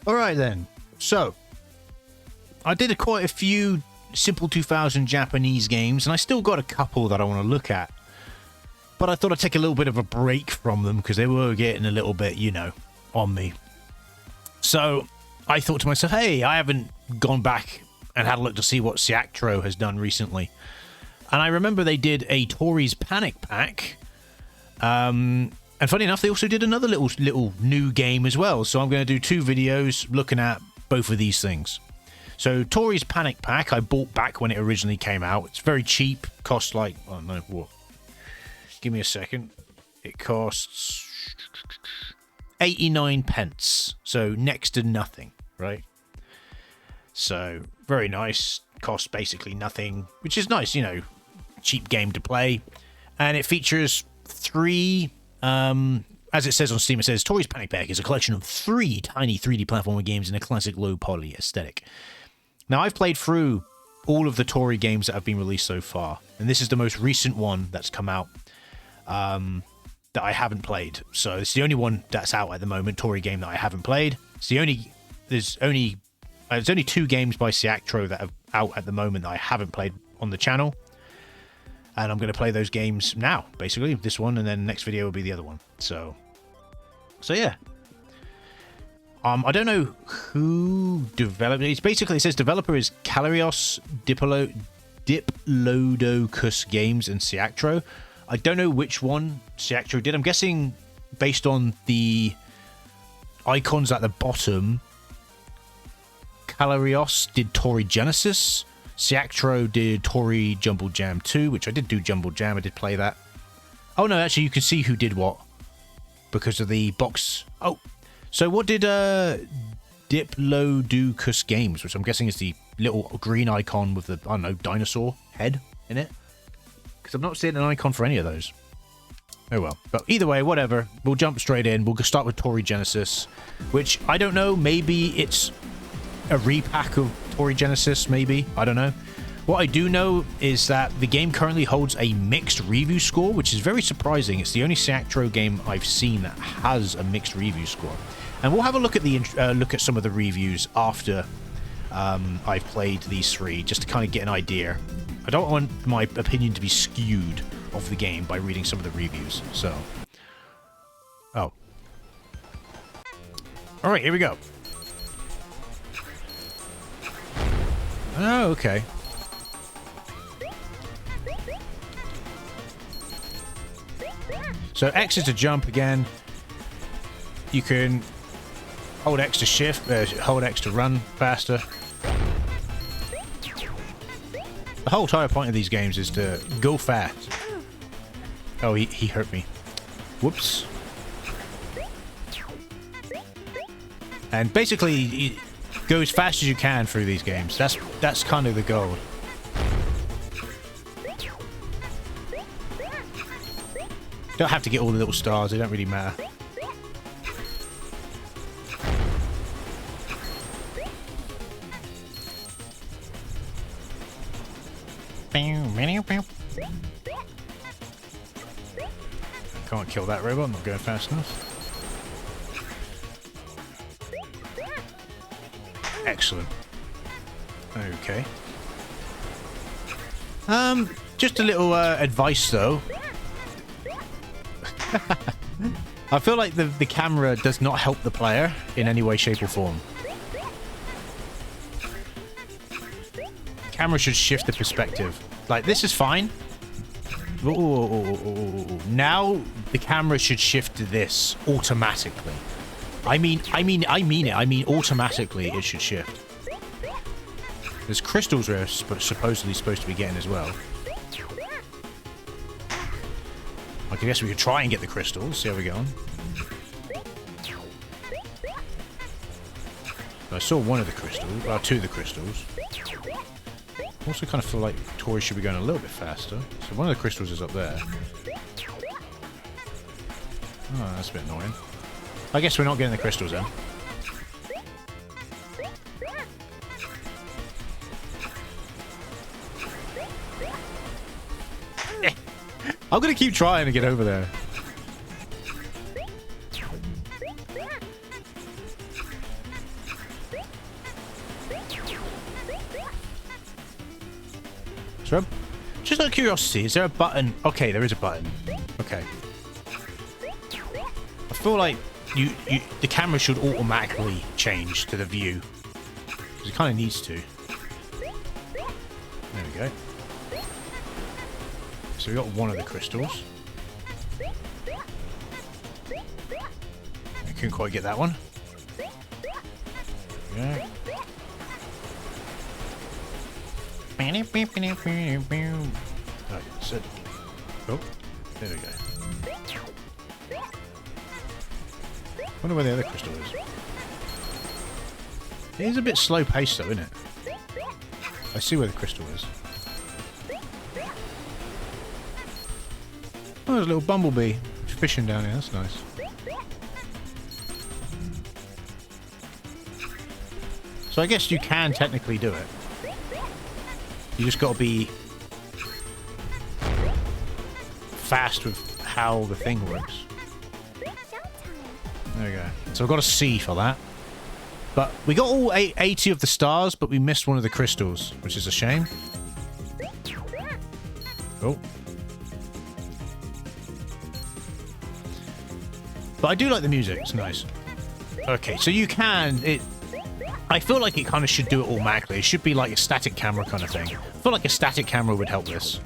All right then. So I did quite a few Simple 2000 Japanese games, and I still got a couple that I want to look at. But I thought I'd take a little bit of a break from them because they were getting a little bit, you know, on me. So I thought to myself, hey, I haven't gone back and had a look to see what Siactro has done recently. And I remember they did a Toree's Panic Pack. And funny enough, they also did another little new game as well. So I'm going to do 2 videos looking at both of these things. So Toree's Panic Pack I bought back when it originally came out. It's very cheap. Costs like, I don't know what. Give me a second. It costs 89 pence. So next to nothing, right? So very nice. Costs basically nothing, which is nice, you know, cheap game to play. And it features 3, as it says on Steam, it says Toree's Panic Pack is a collection of 3 tiny 3D platformer games in a classic low poly aesthetic. Now I've played through all of the Toree games that have been released so far, and this is the most recent one that's come out that I haven't played. So it's the only one that's out at the moment, Toree game that I haven't played. It's there's only 2 games by Siactro that are out at the moment that I haven't played on the channel. And I'm going to play those games now, basically. This one, and then the next video will be the other one. So yeah. I don't know who developed it. It's basically, it says developer is Kalliros, Diplodocus Games, and Siactro. I don't know which one Siactro did. I'm guessing based on the icons at the bottom, Kalliros did Toree Genesis. Siactro did Toree Jumble Jam 2, which I did do Jumble Jam. I did play that. Oh, no, actually, you can see who did what because of the box. Oh, so what did Diplodocus Games, which I'm guessing is the little green icon with the, I don't know, dinosaur head in it? Because I'm not seeing an icon for any of those. Oh well. But either way, whatever. We'll jump straight in. We'll start with Toree Genesis, which I don't know. Maybe it's a repack of Toree Genesis, maybe. I don't know. What I do know is that the game currently holds a mixed review score, which is very surprising. It's the only Siactro game I've seen that has a mixed review score. And we'll have a look at look at some of the reviews after I've played these 3, just to kind of get an idea. I don't want my opinion to be skewed of the game by reading some of the reviews. So, oh, all right, here we go. Oh, okay. So X is to jump again. You can hold X to shift, hold X to run faster. The whole entire point of these games is to go fast. Oh, he hurt me. Whoops. And basically, go as fast as you can through these games. That's kind of the goal. Don't have to get all the little stars, they don't really matter. Can't kill that robot, I'm not going fast enough. Excellent. Okay. Just a little advice though. I feel like the camera does not help the player in any way, shape or form. Camera should shift the perspective. Like, this is fine. Ooh. Now the camera should shift to this automatically. I mean it. I mean automatically it should shift. There's crystals we're supposedly supposed to be getting as well. I guess we could try and get the crystals. See how we go on. I saw one of the crystals. Well, 2 of the crystals. Also kind of feel like Toree should be going a little bit faster. So one of the crystals is up there. Oh, that's a bit annoying. I guess we're not getting the crystals then. I'm gonna keep trying to get over there. Just out of curiosity, is there a button? Okay, there is a button. Okay. I feel like the camera should automatically change to the view. Because it kind of needs to. There we go. So we got one of the crystals. I couldn't quite get that one. Yeah. Right, so, oh, there we go. Wonder where the other crystal is. It is a bit slow paced though, isn't it? I see where the crystal is. Oh, there's a little bumblebee fishing down here. That's nice. So I guess you can technically do it. You just got to be fast with how the thing works. There we go. So I've got a C for that. But we got all 80 of the stars, but we missed one of the crystals, which is a shame. Oh. But I do like the music. It's nice. Okay, so you can... I feel like it kind of should do it automatically. It should be like a static camera kind of thing. I feel like a static camera would help this.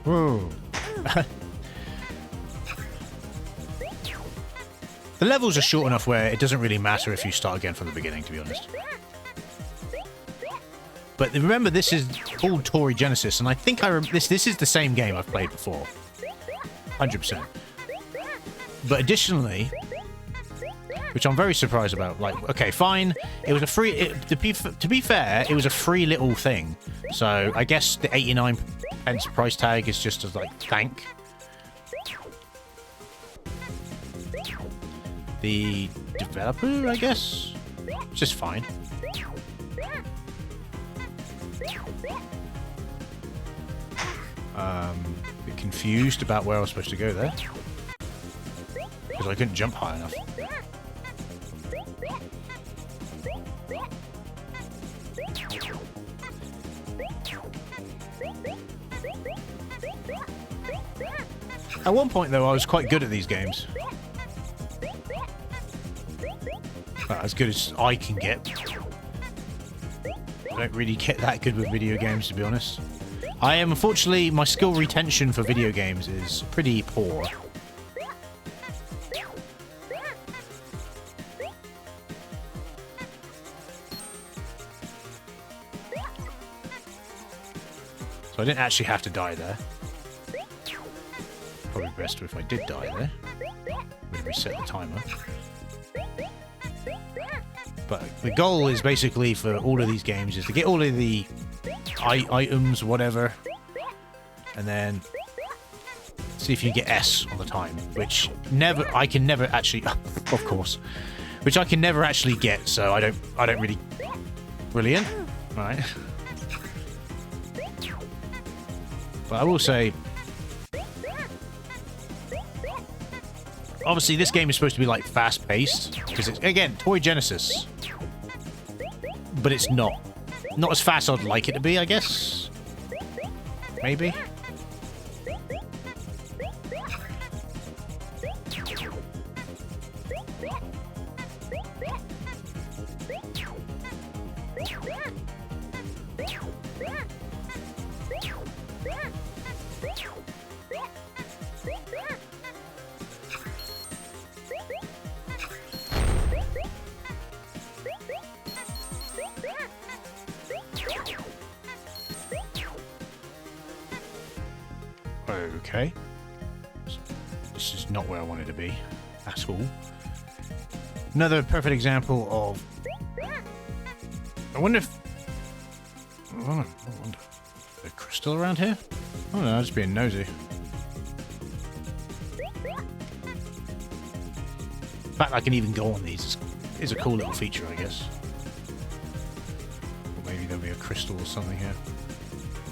Whoa. The levels are short enough where it doesn't really matter if you start again from the beginning, to be honest. But remember, this is called Toree Genesis, and I think this is the same game I've played before. 100%. But additionally, which I'm very surprised about, like, okay, fine, it was a free... to be fair, it was a free little thing. So I guess the 89 pence price tag is just as, like, thank. The developer, I guess? Just fine. A bit confused about where I was supposed to go there. Because I couldn't jump high enough. At one point, though, I was quite good at these games. As good as I can get. I don't really get that good with video games, to be honest. I am, unfortunately, my skill retention for video games is pretty poor. So I didn't actually have to die there. Probably best if I did die there. We'd reset the timer. But the goal is basically for all of these games is to get all of the items, whatever, and then see if you get S on the time, which I can never actually, of course, which I can never actually get. So I don't really. Brilliant, all right. But I will say, obviously, this game is supposed to be like fast-paced because it's again Toree Genesis. But it's not. Not as fast as I'd like it to be, I guess. Maybe. Okay. This is not where I wanted to be at all. Another perfect example of... I wonder if... I wonder. Is there a crystal around here? Oh no, I'm just being nosy. The fact I can even go on these is a cool little feature, I guess. maybe there'll be a crystal or something here.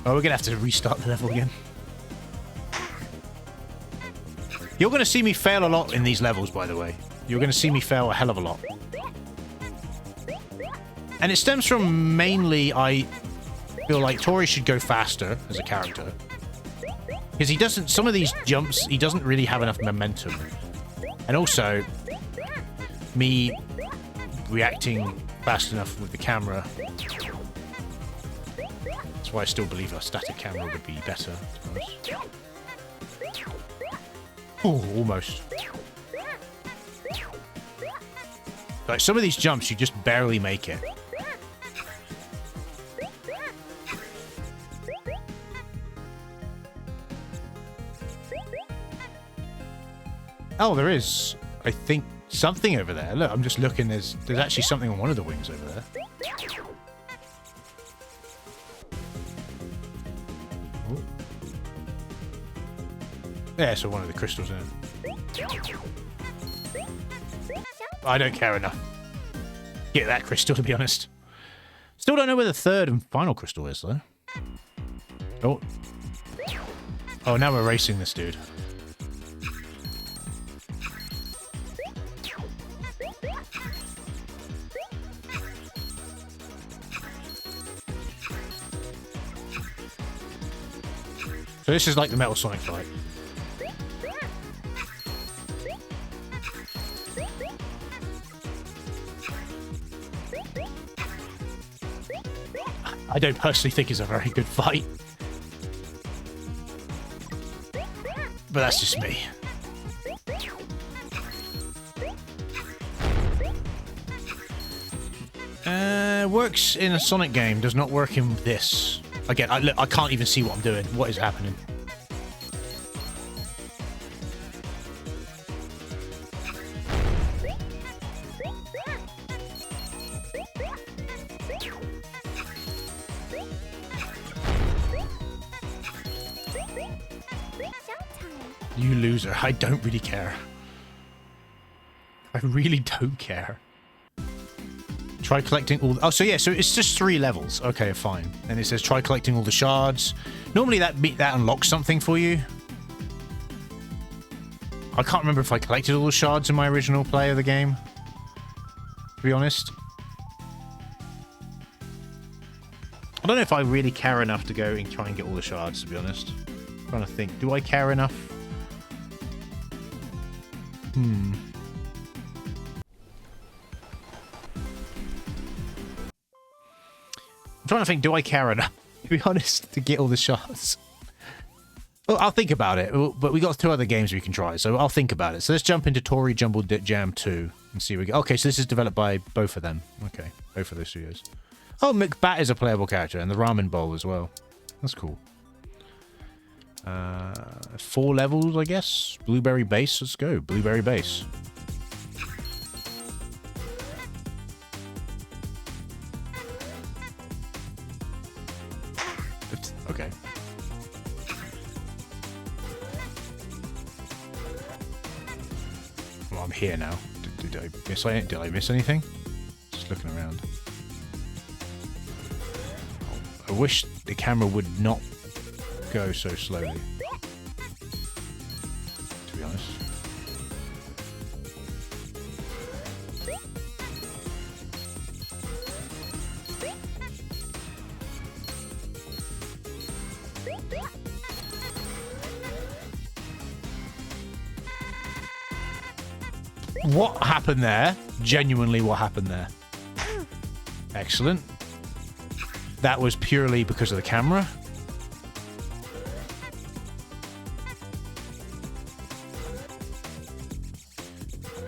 Oh, we're gonna have to restart the level again. You're gonna see me fail a lot in these levels, by the way. You're gonna see me fail a hell of a lot. And it stems from mainly I feel like Toree should go faster as a character. Because he doesn't, some of these jumps, he doesn't really have enough momentum. And also, me reacting fast enough with the camera. That's why I still believe a static camera would be better, to be honest. Oh, almost. Like, some of these jumps, you just barely make it. Oh, there is, I think, something over there. Look, I'm just looking. There's actually something on one of the wings over there. Ooh. Yeah, so one of the crystals in it. I don't care enough. Get that crystal, to be honest. Still don't know where the third and final crystal is, though. Oh. Oh, now we're racing this dude. So this is like the Metal Sonic fight. I don't personally think it's a very good fight. But that's just me. Works in a Sonic game, does not work in this. Again, I can't even see what I'm doing. What is happening? You loser. I don't really care. I really don't care. Try collecting all... Oh, so yeah, so it's just 3 levels. Okay, fine. And it says try collecting all the shards. Normally that unlocks something for you. I can't remember if I collected all the shards in my original play of the game, to be honest. I don't know if I really care enough to go and try and get all the shards, to be honest. I'm trying to think. Do I care enough? I'm trying to think, do I care enough, to be honest, to get all the shards? Well, I'll think about it, but we got 2 other games we can try, so I'll think about it. So let's jump into Toree Jumble Jam 2 and see what we get. Okay, so this is developed by both of them. Okay, both of those studios. Oh, McBat is a playable character, and the Ramen Bowl as well. That's cool. 4 levels, I guess. Blueberry Base, let's go. Blueberry Base. Okay. Well, I'm here now. Did I miss anything? Just looking around. I wish the camera would not go so slowly, to be honest. What happened there? Genuinely, what happened there? Excellent. That was purely because of the camera.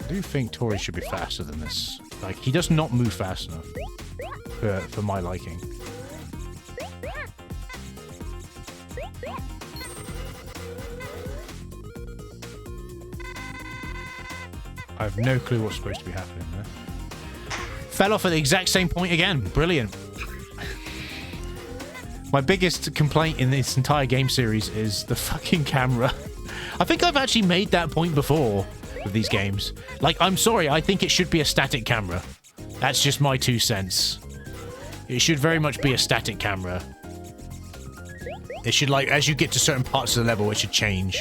I do think Toree should be faster than this. Like, he does not move fast enough for my liking. I have no clue what's supposed to be happening there. Fell off at the exact same point again. Brilliant. My biggest complaint in this entire game series is the fucking camera. I think I've actually made that point before with these games. Like, I'm sorry, I think it should be a static camera. That's just my 2 cents. It should very much be a static camera. It should, like, as you get to certain parts of the level, it should change.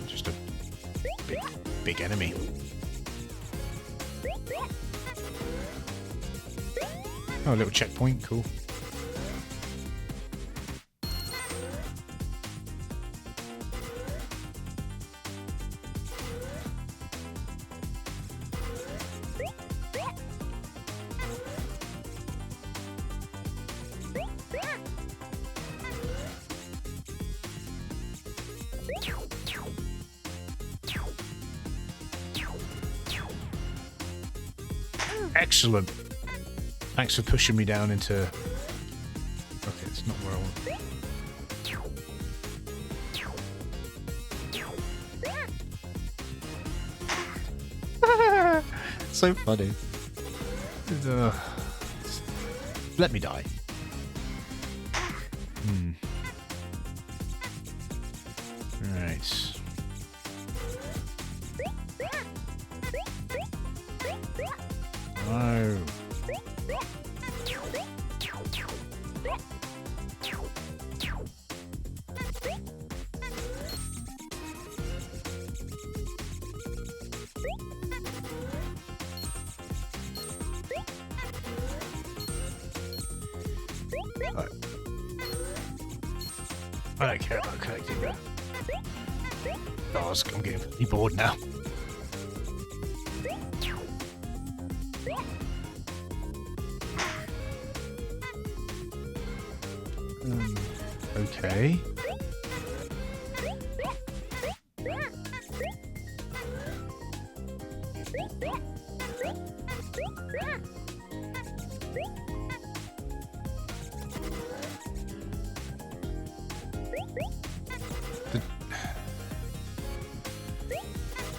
Just a big enemy. Oh, a little checkpoint, cool. Excellent. Thanks for pushing me down into... Okay, it's not where I want. So funny. Let me die. Alright. Oh. I don't care about collecting that. Oh, I'm getting pretty bored now. Okay.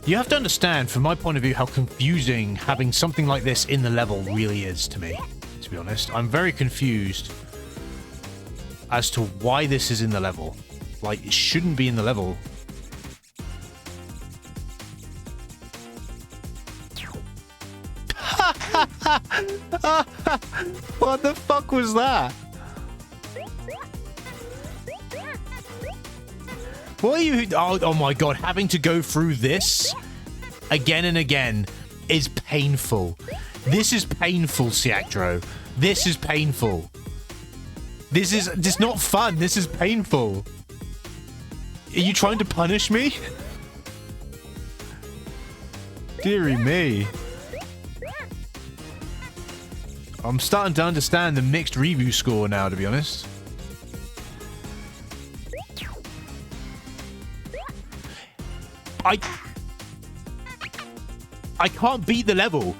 You have to understand, from my point of view, how confusing having something like this in the level really is to me, to be honest. I'm very confused as to why this is in the level. Like, it shouldn't be in the level. What the fuck was that? What are you... Oh my god, having to go through this again and again is painful. This is painful, Siactro. This is painful. This is not fun. This is painful. Are you trying to punish me? Dearie me. I'm starting to understand the mixed review score now, to be honest. I can't beat the level.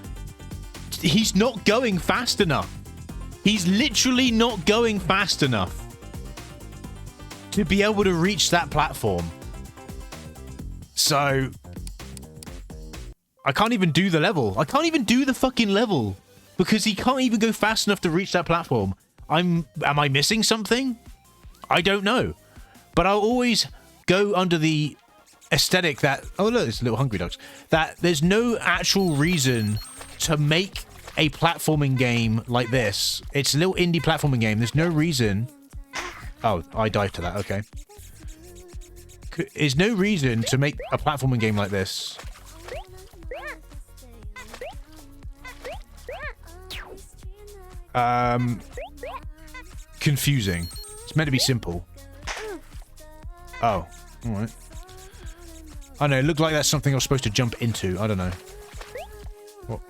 He's not going fast enough. He's literally not going fast enough to be able to reach that platform. So I can't even do the level. I can't even do the fucking level because he can't even go fast enough to reach that platform. Am I missing something? I don't know. But I'll always go under the aesthetic that, oh look, it's little hungry ducks, that there's no actual reason to make a platforming game like this. It's a little indie platforming game. There's no reason. Oh, I dived to that. Okay. There's no reason to make a platforming game like this. Confusing. It's meant to be simple. Oh, all right. I know, it looked like that's something I was supposed to jump into. I don't know. What?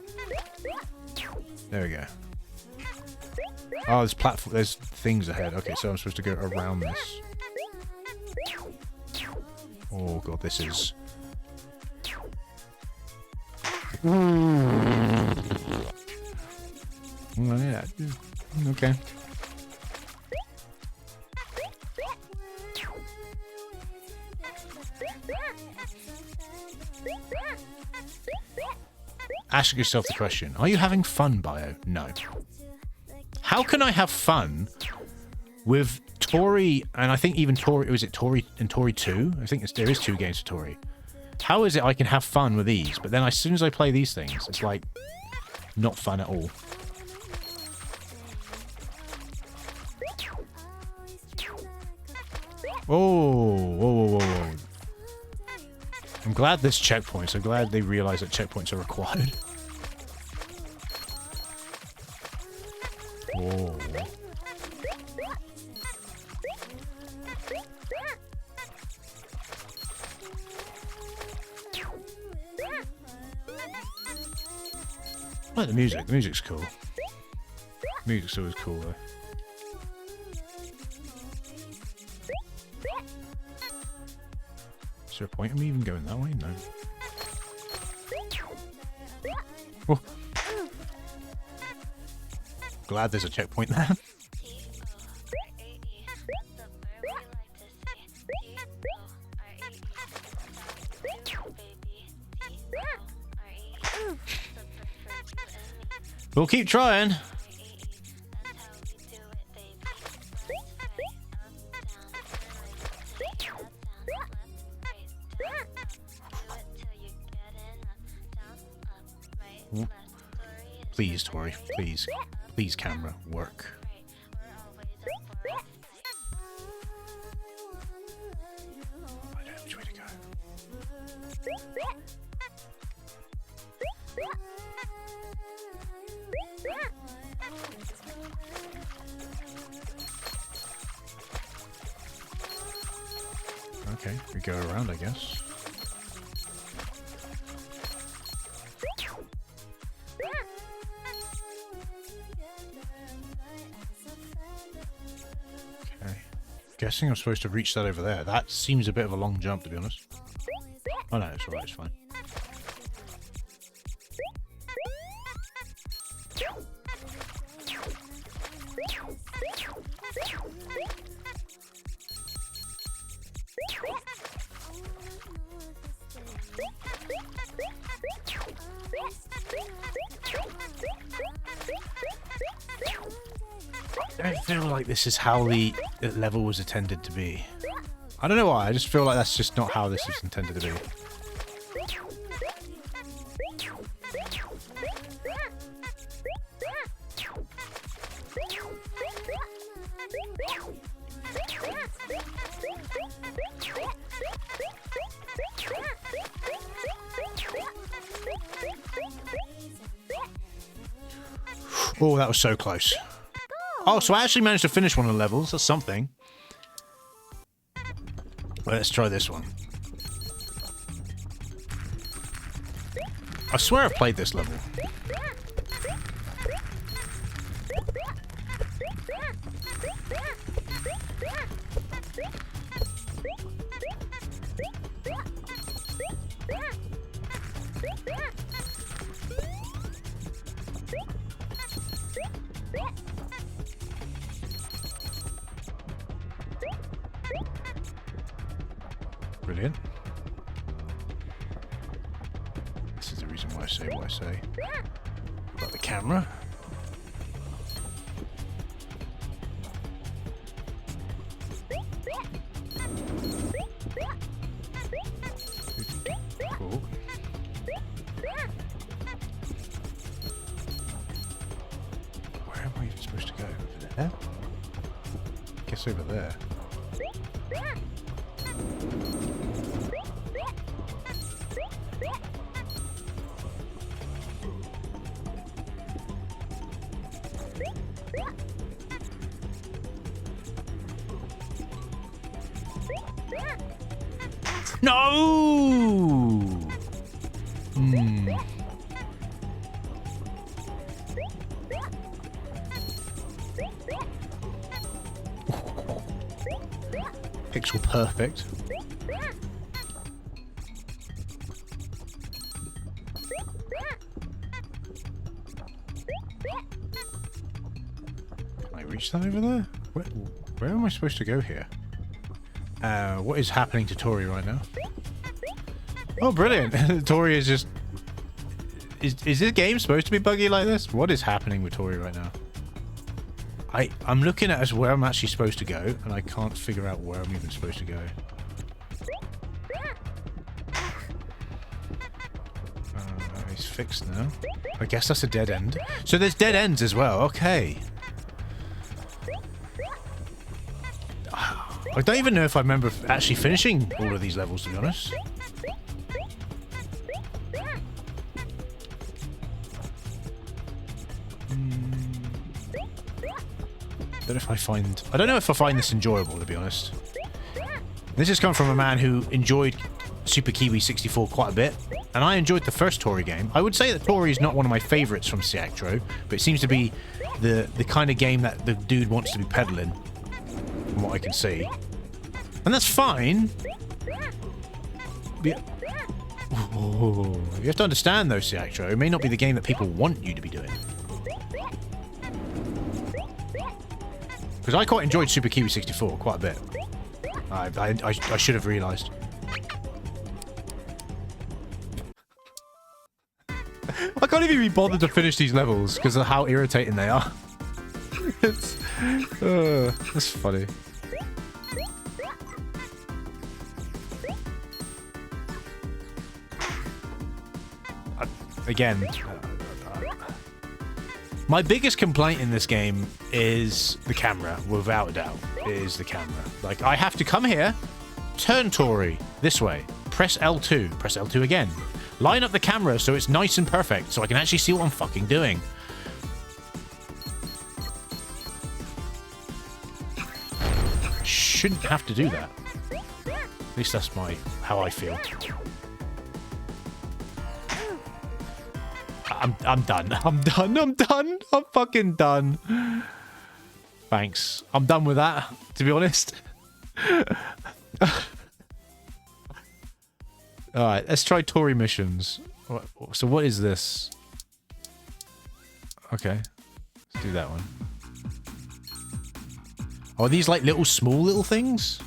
There we go. Oh, there's things ahead. Okay, so I'm supposed to go around this. Oh god, this is... Yeah. Okay. Ask yourself the question, are you having fun, Bio? No. How can I have fun With Toree, and I think even Toree, was it Toree and Toree 2? I think there is 2 games for Toree. How is it I can have fun with these, but then as soon as I play these things, it's like not fun at all. Oh, whoa, whoa, whoa, whoa. I'm glad there's checkpoints. I'm glad they realize that checkpoints are required. Whoa. I like the music. The music's cool. The music's always cool, though. Is there a point in me even going that way? No. Oh. Glad there's a checkpoint there. We'll keep trying. Please, Toree. Please. Please, camera. Work. I don't know which way to go. Okay, we go around, I guess. Guessing I'm supposed to reach that over there. That seems a bit of a long jump, to be honest. Oh no, it's alright, it's fine. I don't feel like this is how the level was intended to be. I don't know why, I just feel like that's just not how this is intended to be. Oh, that was so close. Oh, so I actually managed to finish one of the levels. That's something. Well, let's try this one. I swear I've played this level. Brilliant. This is the reason why I say what I say about the camera. Cool. Where am I even supposed to go? Over there? I guess over there. No! Pixel perfect. Can I reach that over there? Where am I supposed to go here? What is happening to Toree right now? Oh, brilliant! Toree is just... Is this game supposed to be buggy like this? What is happening with Toree right now? I'm looking at as where I'm actually supposed to go, and I can't figure out where I'm even supposed to go. He's fixed now. I guess that's a dead end. So there's dead ends as well. Okay. I don't even know if I remember actually finishing all of these levels, to be honest. I don't know if I find this enjoyable, to be honest. This has come from a man who enjoyed Super Kiwi 64 quite a bit, and I enjoyed the first Toree game. I would say that Toree is not one of my favourites from Siactro, but it seems to be the kind of game that the dude wants to be peddling, from what I can see. And that's fine. But oh, you have to understand, though, Siactro, it may not be the game that people want you to be doing. Because I quite enjoyed Super Kiwi 64 quite a bit. I should have realised. I can't even be bothered to finish these levels because of how irritating they are. That's funny. Again, my biggest complaint in this game is the camera, without a doubt. It is the camera. Like, I have to come here, turn Toree this way, press L2 again. Line up the camera so it's nice and perfect, so I can actually see what I'm fucking doing. Shouldn't have to do that. At least that's how I feel. I'm done. I'm fucking done. Thanks. I'm done with that, to be honest. Alright, let's try Toree missions. So what is this? Okay. Let's do that one. Oh, are these like small little things?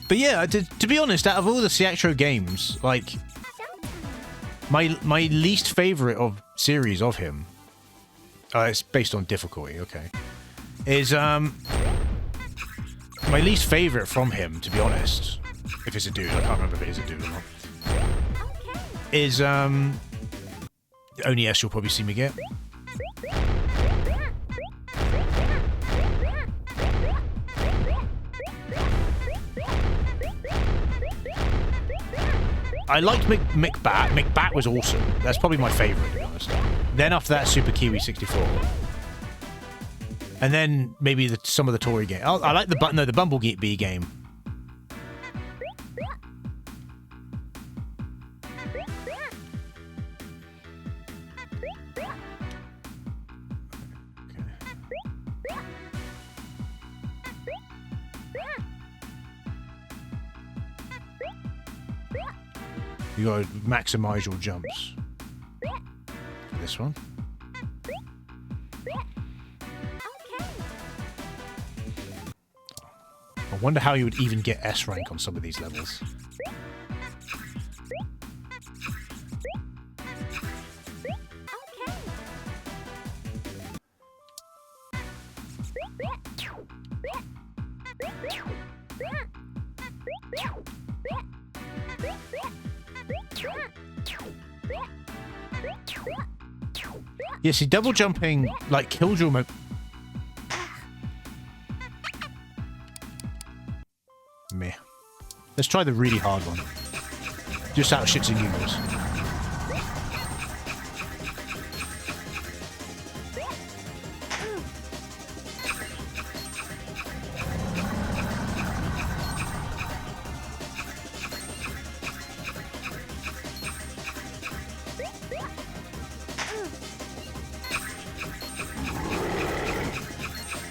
But yeah, to be honest, out of all the Siactro games, like, my least favourite of series of him, it's based on difficulty, okay, is, my least favourite from him, to be honest, if it's a dude, I can't remember if it is a dude or not, is, only S you'll probably see me get. I liked McBat. McBat was awesome. That's probably my favourite, to be honest. Then after that, Super Kiwi 64. And then maybe some of the Toree game. I like the Bumblebee game. You gotta maximize your jumps. For this one. I wonder how you would even get S rank on some of these levels. Yeah, see, double jumping, like, kills your Meh. Let's try the really hard one. Just out of shits and giggles.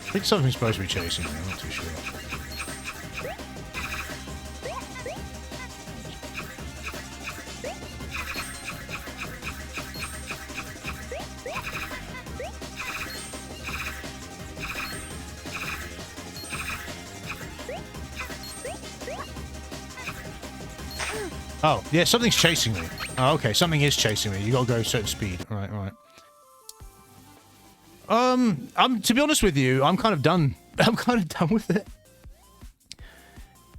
I think something's supposed to be chasing me, I'm not too sure. Oh, yeah, something's chasing me. Oh, okay, something is chasing me. You gotta go a certain speed. All right. To be honest with you, I'm kind of done. I'm kind of done with it.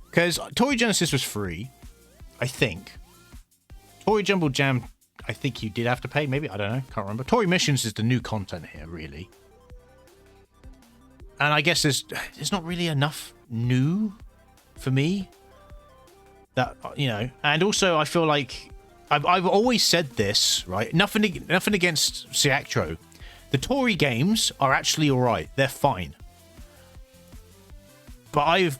Because Toree Genesis was free, I think. Toree Jumble Jam, I think you did have to pay. Maybe, I don't know. Can't remember. Toree Missions is the new content here, really. And I guess there's not really enough new for me. That, you know, and also I feel like I've always said this, right? Nothing against Siactro. The Toree games are actually alright. They're fine. But I've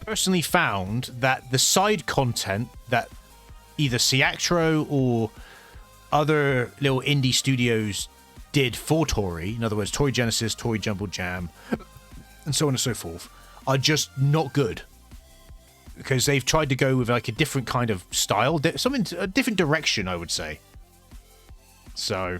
personally found that the side content that either Siactro or other little indie studios did for Toree, in other words, Toree Genesis, Toree Jumble Jam, and so on and so forth, are just not good. Because they've tried to go with like a different kind of style, a different direction, I would say. So...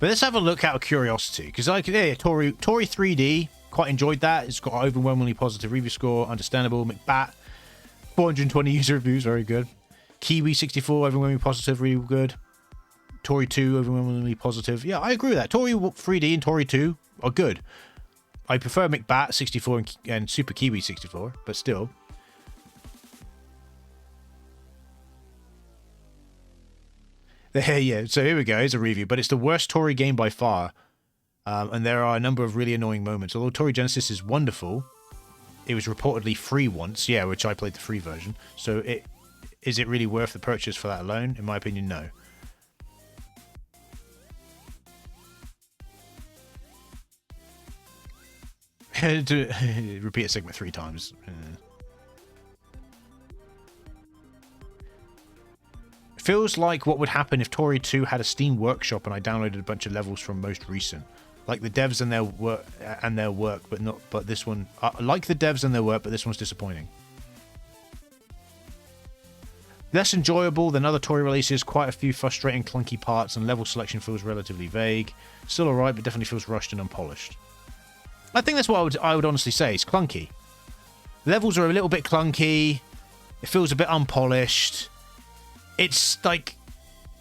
But let's have a look out of curiosity, because like, yeah, Toree 3D, quite enjoyed that. It's got an overwhelmingly positive review score, understandable. McBat, 420 user reviews, very good. Kiwi 64, overwhelmingly positive, really good. Toree 2, overwhelmingly positive. Yeah, I agree with that. Toree 3D and Toree 2 are good. I prefer McBat 64 and Super Kiwi 64, but still. Yeah, so here we go. Here's a review, but it's the worst Toree game by far. And there are a number of really annoying moments. Although Toree Genesis is wonderful, it was reportedly free once, yeah, which I played the free version. So is it really worth the purchase for that alone? In my opinion, no. Repeat a segment 3 times. Feels like what would happen if Toree 2 had a Steam workshop and I downloaded a bunch of levels from most recent. Like the devs and their work, but this one like the devs and their work, but this one's disappointing. Less enjoyable than other Toree releases, quite a few frustrating clunky parts, and level selection feels relatively vague. Still alright, but definitely feels rushed and unpolished. I think that's what I would honestly say. It's clunky. Levels are a little bit clunky. It feels a bit unpolished. It's like,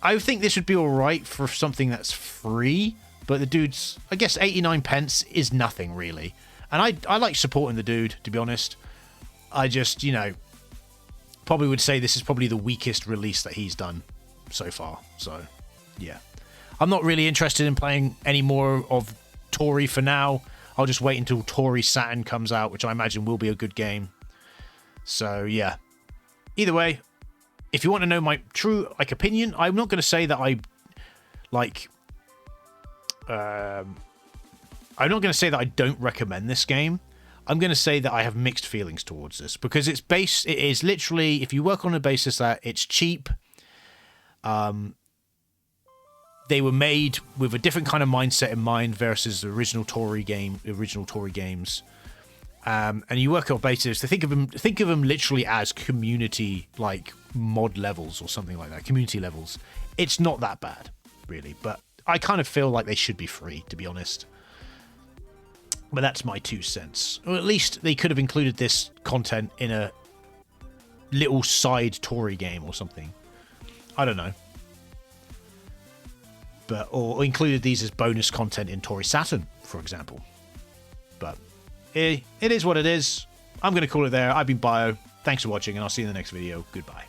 I think this would be alright for something that's free, but the dude's, I guess 89 pence is nothing really. And I like supporting the dude, to be honest. I just, you know, probably would say this is probably the weakest release that he's done so far. So, yeah. I'm not really interested in playing any more of Toree for now. I'll just wait until Toree Saturn comes out, which I imagine will be a good game. So, yeah. Either way, if you want to know my true opinion, I'm not going to say that I'm not going to say that I don't recommend this game. I'm going to say that I have mixed feelings towards this because it is literally, if you work on the basis that it's cheap, they were made with a different kind of mindset in mind versus the original Toree games. And you work on basis to think of them literally as community like mod levels or something like that, community levels. It's not that bad, really, but I kind of feel like they should be free, to be honest. But that's my 2 cents. Or at least they could have included this content in a little side Toree game or something. I don't know. Or included these as bonus content in Toree Saturn, for example. But it is what it is. I'm going to call it there. I've been Bio. Thanks for watching, and I'll see you in the next video. Goodbye.